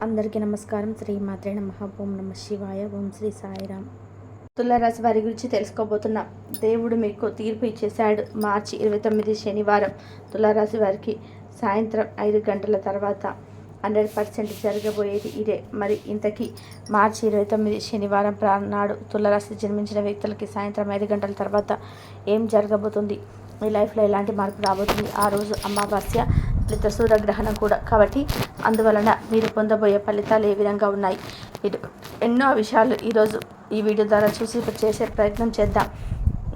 అందరికీ నమస్కారం. శ్రీమాత్రే నమః. ఓం నమ శివాయ. ఓం శ్రీ సాయిరామ్. తులారాశి వారి గురించి తెలుసుకోబోతున్నాం. దేవుడు మీకు తీర్పు ఇచ్చేశాడు. మార్చి 29 శనివారం తులారాశి వారికి సాయంత్రం 5 గంటల తర్వాత 100% జరగబోయేది ఇదే. మరి ఇంతకీ మార్చి 29 శనివారం నాడు తులారాశి జన్మించిన వ్యక్తులకి సాయంత్రం 5 గంటల తర్వాత ఏం జరగబోతుంది, మీ లైఫ్లో ఎలాంటి మార్పు రాబోతుంది, ఆ రోజు అమావాస్య లేదా సూర్యగ్రహణం కూడా కాబట్టి అందువలన మీరు పొందబోయే ఫలితాలు ఏ విధంగా ఉన్నాయి, ఎన్నో విషయాలు ఈరోజు ఈ వీడియో ద్వారా చేసే ప్రయత్నం చేద్దాం.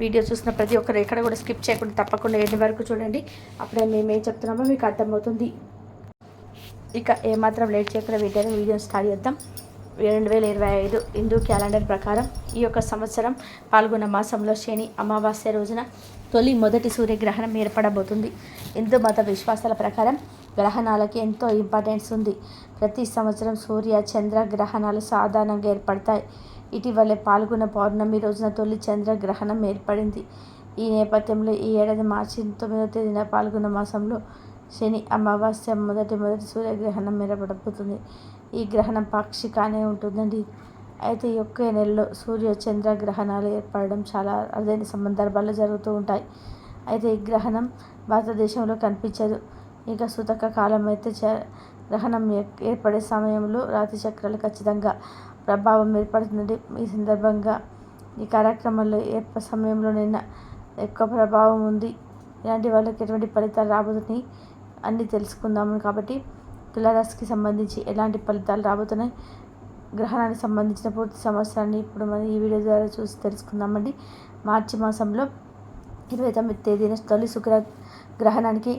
వీడియో చూసిన ప్రతి ఒక్కరు ఎక్కడ కూడా స్కిప్ చేయకుండా తప్పకుండా ఎండ్ వరకు చూడండి. అప్పుడే మేము ఏం చెప్తున్నామో మీకు అర్థమవుతుంది. ఇక ఏమాత్రం లేట్ చేయకుండా వీడియో స్టార్ట్ చేద్దాం. 2025 హిందూ క్యాలెండర్ ప్రకారం ఈ యొక్క సంవత్సరం పాల్గొన్న మాసంలో శని అమావాస్య రోజున మొదటి సూర్యగ్రహణం ఏర్పడబోతుంది. హిందూ మత విశ్వాసాల ప్రకారం గ్రహణాలకి ఎంతో ఇంపార్టెన్స్ ఉంది. ప్రతి సంవత్సరం సూర్య చంద్ర గ్రహణాలు సాధారణంగా ఏర్పడతాయి. ఇటీవలే పాల్గొన్న పౌర్ణమి రోజున తొలి చంద్రగ్రహణం ఏర్పడింది. ఈ నేపథ్యంలో ఈ ఏడాది మార్చి 9వ తేదీన పాల్గొన్న మాసంలో శని అమావాస్య మొదటి సూర్యగ్రహణం ఏర్పడబోతుంది. ఈ గ్రహణం పాక్షికానే ఉంటుందండి. అయితే ఈ ఒక్క నెలలో సూర్య చంద్ర గ్రహణాలు ఏర్పడడం చాలా అరుదైన సందర్భాల్లో జరుగుతూ ఉంటాయి. అయితే ఈ గ్రహణం భారతదేశంలో కనిపించదు. ఇక సూతక కాలం అయితే గ్రహణం ఏర్పడే సమయంలో రాతి చక్రాలు ఖచ్చితంగా ప్రభావం ఏర్పడుతుంది. ఈ సందర్భంగా ఈ కార్యక్రమంలో సమయంలో నిన్న ఎక్కువ ప్రభావం ఉంది. ఇలాంటి వాళ్ళకి ఎటువంటి ఫలితాలు రాబోతున్నాయి అన్నీ తెలుసుకుందాము. కాబట్టి తులారాశికి సంబంధించి ఎలాంటి ఫలితాలు రాబోతున్నాయి, గ్రహణానికి సంబంధించిన పూర్తి సంవత్సరాన్ని ఇప్పుడు మనం ఈ వీడియో ద్వారా చూసి తెలుసుకుందామండి. మార్చి మాసంలో 29వ తేదీన తొలి శుక్ర గ్రహణానికి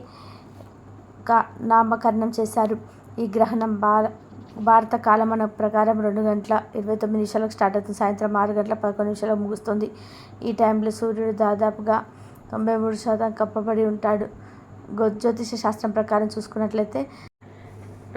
నామకరణం చేశారు. ఈ గ్రహణం భారత కాలమాన ప్రకారం 2 గంటల 29 నిమిషాలకు స్టార్ట్ అవుతుంది. సాయంత్రం 6 గంటల 11 నిమిషాలకు ముగుస్తుంది. ఈ టైంలో సూర్యుడు దాదాపుగా 93% కప్పబడి ఉంటాడు. జ్యోతిష శాస్త్రం ప్రకారం చూసుకున్నట్లయితే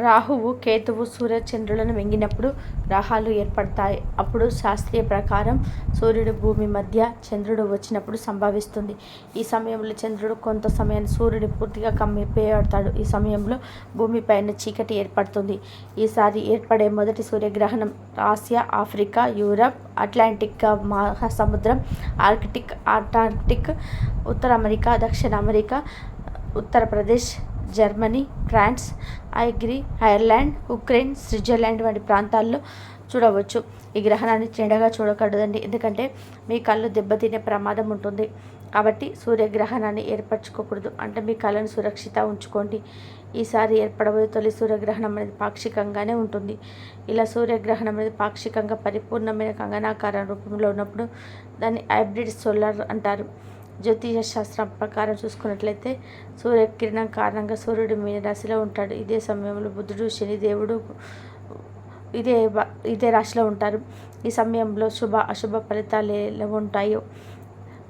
రాహువు కేతువు సూర్య చంద్రులను మింగినప్పుడు గ్రహాలు ఏర్పడతాయి. అప్పుడు శాస్త్రీయ ప్రకారం సూర్యుడు భూమి మధ్య చంద్రుడు వచ్చినప్పుడు సంభవిస్తుంది. ఈ సమయంలో చంద్రుడు కొంత సమయాన్ని సూర్యుడు పూర్తిగా కమ్మిపోతాడు. ఈ సమయంలో భూమిపైన చీకటి ఏర్పడుతుంది. ఈసారి ఏర్పడే మొదటి సూర్యగ్రహణం ఆసియా, ఆఫ్రికా, యూరప్, అట్లాంటిక్ మహాసముద్రం, ఆర్కిటిక్, అంటార్క్టిక్, ఉత్తర అమెరికా, దక్షిణ America, Uttar Pradesh, Germany, France, Ireland, Ukraine, Switzerland వంటి ప్రాంతాల్లో చూడవచ్చు. ఈ గ్రహణాన్ని చెండగా చూడకూడదండి, ఎందుకంటే మీ కళ్ళు దెబ్బతినే ప్రమాదం ఉంటుంది. కాబట్టి సూర్యగ్రహణాన్ని ఏర్పరచుకోకూడదు. అంటే మీ కళ్ళను సురక్షిత ఉంచుకోండి. ఈసారి ఏర్పడబోయే తొలి సూర్యగ్రహణం అనేది పాక్షికంగానే ఉంటుంది. ఇలా సూర్యగ్రహణం అనేది పాక్షికంగా పరిపూర్ణమైన కంగనాకార రూపంలో ఉన్నప్పుడు దాన్ని హైబ్రిడ్ సోలార్ అంటారు. జ్యోతిష శాస్త్రం ప్రకారం చూసుకున్నట్లయితే సూర్యకిరణం కారణంగా సూర్యుడు మీన రాశిలో ఉంటాడు. ఇదే సమయంలో బుధుడు, శనిదేవుడు ఇదే రాశిలో ఉంటారు. ఈ సమయంలో శుభ అశుభ ఫలితాలు ఎలా ఉంటాయో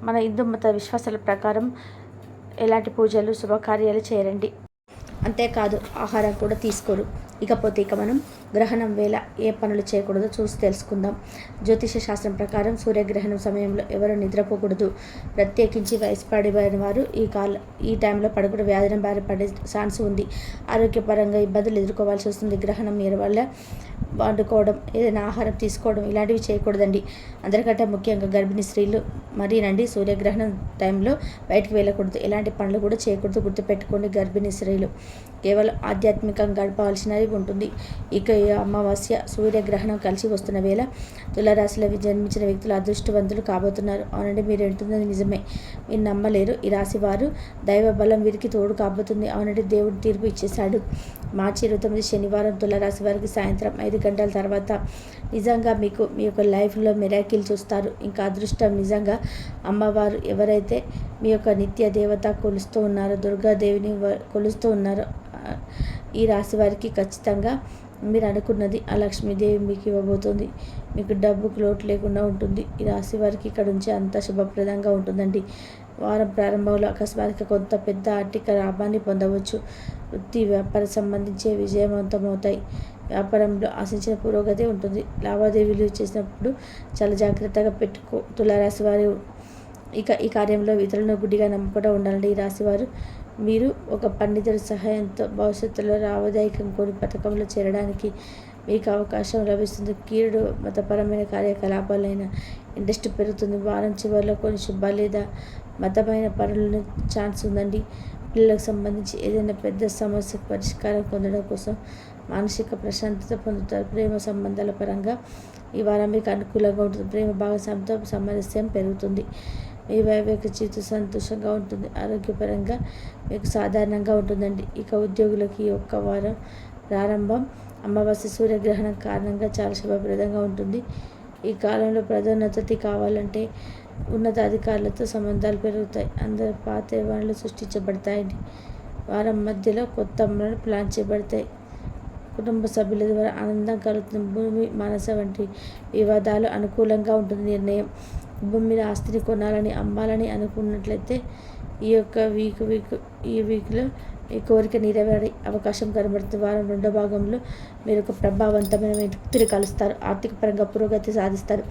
మన హిందూ మత విశ్వాసాల ప్రకారం ఎలాంటి పూజలు శుభకార్యాలు చేయరండి. అంతేకాదు ఆహారం కూడా తీసుకోరు. ఇకపోతే మనం గ్రహణం వేళ ఏ పనులు చేయకూడదో చూసి తెలుసుకుందాం. జ్యోతిష శాస్త్రం ప్రకారం సూర్యగ్రహణం సమయంలో ఎవరు నిద్రపోకూడదు. ప్రత్యేకించి వయసు పడిపోయిన వారు ఈ టైంలో పడకుండా వ్యాధిని బారి పడే ఛాన్స్ ఉంది. ఆరోగ్యపరంగా ఇబ్బందులు ఎదుర్కోవాల్సి వస్తుంది. గ్రహణం వల్ల వండుకోవడం, ఏదైనా ఆహారం తీసుకోవడం ఇలాంటివి చేయకూడదండి. అందరికంటే ముఖ్యంగా గర్భిణీ స్త్రీలు మరీనండి సూర్యగ్రహణం టైంలో బయటికి వెళ్ళకూడదు. ఎలాంటి పనులు కూడా చేయకూడదు. గుర్తుపెట్టుకోండి, గర్భిణీ స్త్రీలు కేవలం ఆధ్యాత్మికంగా గడపవలసినది ఉంటుంది. ఇక అమావాస్య సూర్యగ్రహణం కలిసి వస్తున్న వేళ తులారాశిలో జన్మించిన వ్యక్తులు అదృష్టవంతులు కాబోతున్నారు. అవునండి, మీరు ఎంటున్నది నిజమే, మీరు నమ్మలేరు. ఈ రాశి వారు దైవ బలం వీరికి తోడు కాబోతుంది. అవునండి, దేవుడు తీర్పు ఇచ్చేశాడు. మార్చి 29 శనివారం తులారాశి వారికి సాయంత్రం 5 గంటల తర్వాత నిజంగా మీకు మీ యొక్క లైఫ్లో మిరాకిల్ చూస్తారు. ఇంకా అదృష్టం నిజంగా అమ్మవారు ఎవరైతే మీ యొక్క నిత్య దేవత కొలుస్తూ ఉన్నారో, దుర్గాదేవిని కొలుస్తూ ఉన్నారో ఈ రాశి వారికి ఖచ్చితంగా మీరు అనుకున్నది ఆ లక్ష్మీదేవి మీకు ఇవ్వబోతుంది. మీకు డబ్బుకు లోటు లేకుండా ఉంటుంది. ఈ రాశి వారికి ఇక్కడ నుంచి అంత శుభప్రదంగా ఉంటుందండి. వారం ప్రారంభంలో అకస్మాత్తుగా కొంత పెద్ద ఆర్థిక లాభాన్ని పొందవచ్చు. వృత్తి వ్యాపార సంబంధించే విజయవంతమవుతాయి. వ్యాపారంలో ఆశించిన పురోగతి ఉంటుంది. లావాదేవీలు చేసినప్పుడు చాలా జాగ్రత్తగా తులారాశి వారు ఇక ఈ కార్యంలో ఇతరులను గుడ్డిగా నమ్మకుండా ఉండాలండి. ఈ రాశివారు మీరు ఒక పండితుడి సహాయంతో భవిష్యత్తులో లాభదాయకం కొన్ని పథకంలో చేరడానికి మీకు అవకాశం లభిస్తుంది. కీడు మతపరమైన కార్యకలాపాలైన ఇంట్రెస్ట్ పెరుగుతుంది. వారం చివరిలో కొన్ని శుభ లేదా మతమైన పనులను ఛాన్స్ ఉందండి. పిల్లలకు సంబంధించి ఏదైనా పెద్ద సమస్యకు పరిష్కారం పొందడం కోసం మానసిక ప్రశాంతత పొందుతారు. ప్రేమ సంబంధాల పరంగా ఈ వారం మీకు అనుకూలంగా ఉంటుంది. ప్రేమ భాగస్వామితో సామరస్యం పెరుగుతుంది. మీ వైవాహిక జీవితం సంతోషంగా ఉంటుంది. ఆరోగ్యపరంగా మీకు సాధారణంగా ఉంటుందండి. ఇక ఉద్యోగులకి ఈ ఒక్క వారం ప్రారంభం అమావాస్య సూర్యగ్రహణం కారణంగా చాలా శుభప్రదంగా ఉంటుంది. ఈ కాలంలో పదోన్నతి కావాలంటే ఉన్నతాధికారులతో సంబంధాలు పెరుగుతాయి. అందరు పాత వనరులు సృష్టించబడతాయండి. వారం మధ్యలో కొత్త అమలు ప్లాన్ చేయబడతాయి. కుటుంబ సభ్యుల ద్వారా ఆనందం కలుగుతుంది. భూమి మనస వంటి వివాదాలు అనుకూలంగా ఉంటుంది. నిర్ణయం భూమి మీద ఆస్తిని కొనాలని అమ్మాలని అనుకున్నట్లయితే ఈ వీక్లో ఈ కోరిక నెరవేరే అవకాశం కనబడుతుంది. వారం రెండో భాగంలో మీరు ఒక ప్రభావవంతమైన వ్యక్తిని కలుస్తారు. ఆర్థిక పరంగా పురోగతి సాధిస్తారు.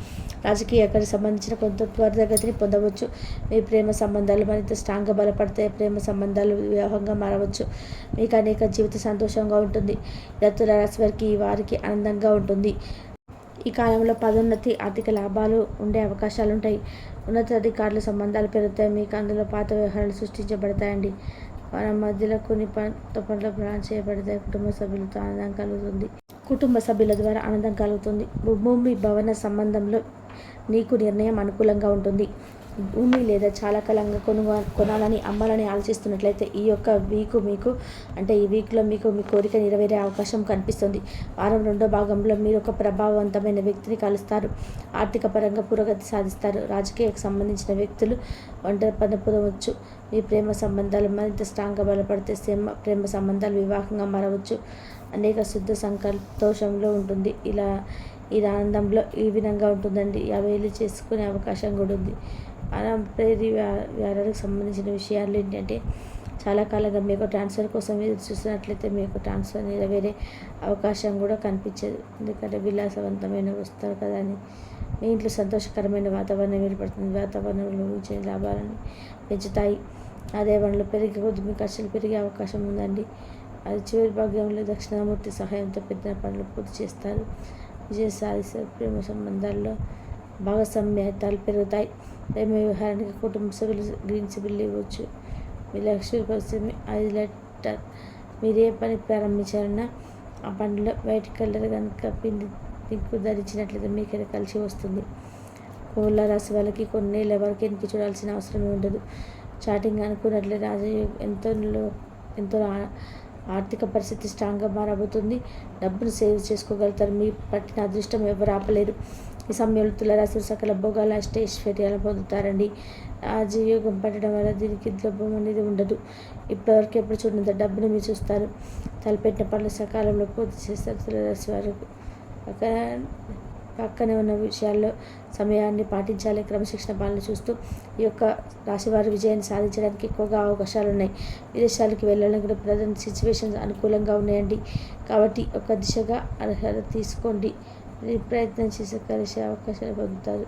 రాజకీయానికి సంబంధించిన కొంత త్వరితగతిని పొందవచ్చు. మీ ప్రేమ సంబంధాలు మరింత స్ట్రాంగ్గా బలపడతాయి. ప్రేమ సంబంధాలు వివాహంగా మారవచ్చు. మీకు అనేక జీవిత సంతోషంగా ఉంటుంది. తుల రాశి వారికి ఈ వారికి ఆనందంగా ఉంటుంది. ఈ కాలంలో పదోన్నతి ఆర్థిక లాభాలు ఉండే అవకాశాలు ఉంటాయి. ఉన్నతాధికారుల సంబంధాలు పెరుగుతాయి. మీకు అందులో పాత వ్యవహారాలు సృష్టించబడతాయండి. వారం మధ్యలో కొన్ని పనులు ప్లాన్ చేయబడతాయి. కుటుంబ సభ్యుల ద్వారా ఆనందం కలుగుతుంది. భూమి భవన సంబంధంలో నీకు నిర్ణయం అనుకూలంగా ఉంటుంది. భూమి లేదా చాలా కాలంగా కొనాలని అమ్మాలని ఆలోచిస్తున్నట్లయితే ఈ వీక్లో మీకు మీ కోరిక నెరవేరే అవకాశం కనిపిస్తుంది. వారం రెండో భాగంలో మీరు ఒక ప్రభావవంతమైన వ్యక్తిని కలుస్తారు. ఆర్థిక పరంగా పురోగతి సాధిస్తారు. రాజకీయాలకు సంబంధించిన వ్యక్తులు ఒంటరి పని పొందవచ్చు. మీ ప్రేమ సంబంధాలు మరింత స్ట్రాంగ్గా బలపడితే ప్రేమ సంబంధాలు వివాహంగా మారవచ్చు. అనేక శుద్ధ సంతోషంలో ఉంటుంది. ఈ ఆనందంలో ఈ విధంగా ఉంటుందండి. అవేలు చేసుకునే అవకాశం కూడా ఉంది. ప్రేరి వ్యాపారాలకు సంబంధించిన విషయాలు ఏంటంటే చాలా కాలంగా మీకు ట్రాన్స్ఫర్ కోసం ఎదురు చూస్తున్నట్లయితే మీకు ట్రాన్స్ఫర్ నెరవేరే అవకాశం కూడా కనిపించదు. ఎందుకంటే విలాసవంతమైన వస్తారు కదా అని మీ ఇంట్లో సంతోషకరమైన వాతావరణం ఏర్పడుతుంది. వాతావరణంలో ఊహించిన లాభాలను పెంచుతాయి. అదే వనరులు పెరిగే కొద్ది మీ ఖర్చులు పెరిగే అవకాశం ఉందండి. అది చివరి భాగంలో దక్షిణామూర్తి సహాయంతో పెద్ద పనులు పూర్తి చేస్తారు. విజయం సాధిస్తారు. ప్రేమ సంబంధాల్లో భాగస్వామ్యాలు పెరుగుతాయి. ప్రేమ వ్యవహారానికి కుటుంబ సభ్యులు గ్రీన్ సిబిల్ ఇవ్వచ్చు. మీ లక్ష్య కోసం 5 లీటర్ మీరు ఏ పని ప్రారంభించాలన్నా ఆ పనిలో వైట్ కలర్ కనుక పింక్ ధరించినట్లయితే మీకు కలిసి వస్తుంది. తుల రాశి వాళ్ళకి కొన్నేళ్ళ వరకు ఎనికి చూడాల్సిన అవసరమే ఉండదు. చాటింగ్ అనుకున్నట్లయితే రాజయోగం ఎంతో ఆర్థిక పరిస్థితి స్ట్రాంగ్గా మారబోతుంది. డబ్బును సేవ్ చేసుకోగలుగుతారు. మీ పట్టిన అదృష్టం ఎవరు ఆపలేరు. ఈ సమయంలో తులరాశి సకల భోగాల ఐశ్వర్యాలను పొందుతారండి. రాజయోగం పట్టడం వల్ల దీనికి ద్రవ్యం అనేది ఉండదు. ఇప్పటివరకు ఎప్పుడు చూడనంత డబ్బును మీరు చూస్తారు. తలపెట్టిన పనులు సకాలంలో పూర్తి చేస్తారు. తులరాశి వారు పక్కనే ఉన్న విషయాల్లో సమయాన్ని పాటించాలి. క్రమశిక్షణ పాలన చూస్తూ ఈ యొక్క రాశివారి విజయాన్ని సాధించడానికి ఎక్కువగా అవకాశాలు ఉన్నాయి. విదేశాలకు వెళ్ళాలని కూడా ప్రజెంట్ సిచ్యువేషన్స్ అనుకూలంగా ఉన్నాయండి. కాబట్టి ఒక దిశగా అర్హత తీసుకోండి. ప్రయత్నం చేసి కలిసే అవకాశాలు పొందుతారు.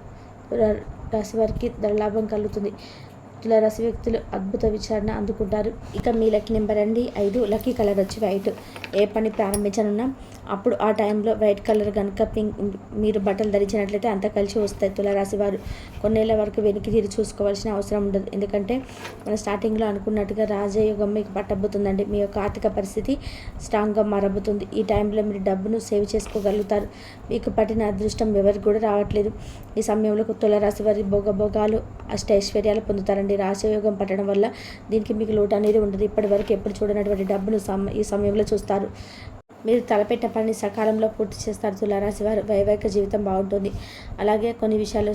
రాశివారికి ధనలాభం కలుగుతుంది. తులారాశి వ్యక్తులు అద్భుత విచారణ అందుకుంటారు. ఇక మీ లక్కీ నెంబర్ అండి 5. లక్కీ కలర్ వచ్చి వైట్. ఏ పని ప్రారంభించనున్నా అప్పుడు ఆ టైంలో వైట్ కలర్ కనుక మీరు బట్టలు ధరించినట్లయితే అంత కలిసి వస్తాయి. తులారాశి వారు కొన్నేళ్ల వరకు వెనక్కి తిరిగి చూసుకోవాల్సిన అవసరం ఉండదు. ఎందుకంటే మన స్టార్టింగ్లో అనుకున్నట్టుగా రాజయోగం మీకు పట్టబోతుందండి. మీ యొక్క ఆర్థిక పరిస్థితి స్ట్రాంగ్గా మారబోతుంది. ఈ టైంలో మీరు డబ్బును సేవ్ చేసుకోగలుగుతారు. మీకు పట్టిన అదృష్టం ఎవరికి కూడా రావట్లేదు. ఈ సమయంలో తులారాశి వారి భోగాలు అష్టైశ్వర్యాలు పొందుతారండి. రాజయోగం పట్టడం వల్ల దీనికి మీకు లోటు అనేది ఉండదు. ఇప్పటి వరకు ఎప్పుడు చూడనటువంటి డబ్బును ఈ సమయంలో చూస్తారు. మీరు తలపెట్టిన పనిని సకాలంలో పూర్తి చేస్తారు. తులారాశి వారు వైవాహిక జీవితం బాగుంటుంది. అలాగే కొన్ని విషయాలు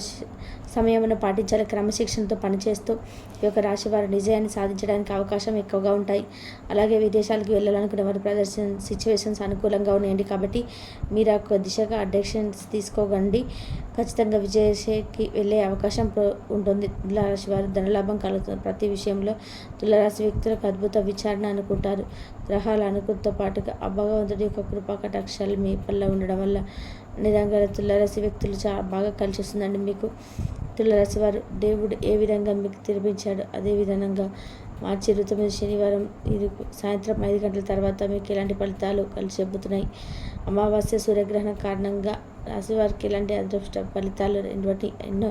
సమయమును పాటించాలి. క్రమశిక్షణతో పనిచేస్తూ ఈ యొక్క రాశి వారు విజయాన్ని సాధించడానికి అవకాశం ఎక్కువగా ఉంటాయి. అలాగే విదేశాలకు వెళ్ళాలనుకునే వారి సిచ్యువేషన్స్ అనుకూలంగా ఉన్నాయండి. కాబట్టి మీరు ఒక దిశగా డెసిషన్స్ తీసుకోకండి. ఖచ్చితంగా విజయకి వెళ్ళే అవకాశం ఉంటుంది. తులారాశి వారు ధనలాభం కలుగుతుంది. ప్రతి విషయంలో తులారాశి వ్యక్తులకు అద్భుత విచారణ అనుకుంటారు. గ్రహాల అనుకూలతో పాటుగా ఆ భగవంతుడి యొక్క కృపా కటాక్షాలు మీ పల్ల ఉండడం వల్ల నిజంగా తులారాశి వ్యక్తులు చాలా బాగా కలిసి వస్తుందండి. మీకు తులారాశి వారు దేవుడు ఏ విధంగా మీకు తినిపించాడు అదే విధంగా మార్చి 29 శనివారం ఇది సాయంత్రం 5 గంటల తర్వాత మీకు ఎలాంటి ఫలితాలు కలిసి చెబుతున్నాయి. అమావాస్య సూర్యగ్రహణం కారణంగా రాశివారికి ఎలాంటి అదృష్ట ఫలితాలు ఎన్నో